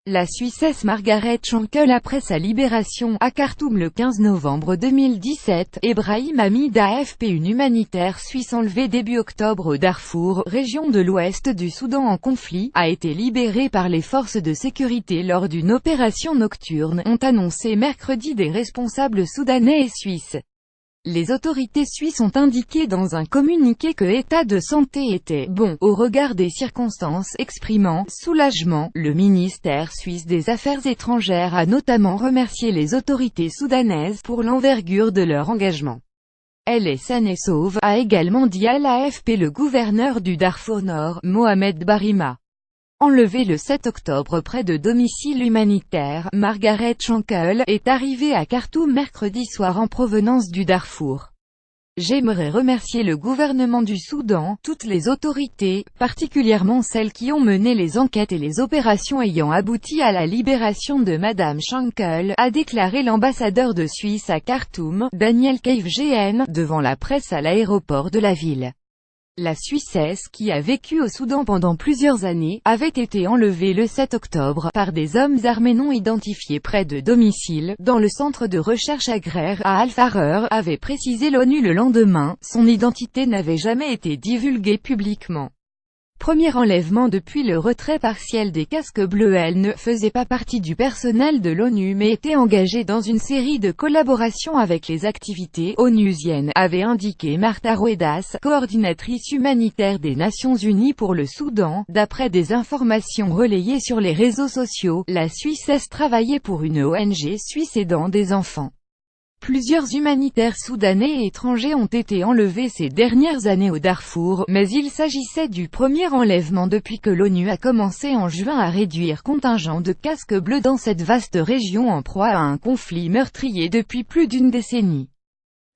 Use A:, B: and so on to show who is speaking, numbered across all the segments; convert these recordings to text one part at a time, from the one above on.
A: La Suissesse Margaret Schenkel après sa libération à Khartoum le 15 novembre 2017, Ebrahim Hamid AFP une humanitaire suisse enlevée début octobre au Darfour, région de l'ouest du Soudan en conflit, a été libérée par les forces de sécurité lors d'une opération nocturne, ont annoncé mercredi des responsables soudanais et suisses. Les autorités suisses ont indiqué dans un communiqué que l'état de santé était « bon » au regard des circonstances, exprimant « soulagement ». Le ministère suisse des Affaires étrangères a notamment remercié les autorités soudanaises pour l'envergure de leur engagement. Elle est saine et sauve, a également dit à l'AFP le gouverneur du Darfour Nord, Mohamed Barima. Enlevée le 7 octobre près de domicile humanitaire, Margaret Schenkel est arrivée à Khartoum mercredi soir en provenance du Darfour. J'aimerais remercier le gouvernement du Soudan, toutes les autorités, particulièrement celles qui ont mené les enquêtes et les opérations ayant abouti à la libération de Madame Schenkel, a déclaré l'ambassadeur de Suisse à Khartoum, Daniel Keif-GN, devant la presse à l'aéroport de la ville. La Suissesse, qui a vécu au Soudan pendant plusieurs années, avait été enlevée le 7 octobre par des hommes armés non identifiés près de domicile, dans le centre de recherche agraire à Al-Farer, avait précisé l'ONU le lendemain. Son identité n'avait jamais été divulguée publiquement. Premier enlèvement depuis le retrait partiel des casques bleus. Elle ne faisait pas partie du personnel de l'ONU mais était engagée dans une série de collaborations avec les activités onusiennes, avait indiqué Martha Ruedas, coordinatrice humanitaire des Nations Unies pour le Soudan. D'après des informations relayées sur les réseaux sociaux, la Suissesse travaillait pour une ONG suisse aidant des enfants. Plusieurs humanitaires soudanais et étrangers ont été enlevés ces dernières années au Darfour, mais il s'agissait du premier enlèvement depuis que l'ONU a commencé en juin à réduire contingent de casques bleus dans cette vaste région en proie à un conflit meurtrier depuis plus d'une décennie.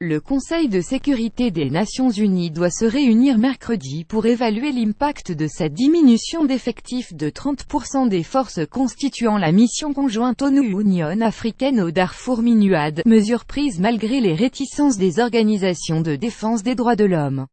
A: Le Conseil de sécurité des Nations Unies doit se réunir mercredi pour évaluer l'impact de cette diminution d'effectifs de 30% des forces constituant la mission conjointe ONU-Union africaine au Darfour MINUAD, mesure prise malgré les réticences des organisations de défense des droits de l'homme.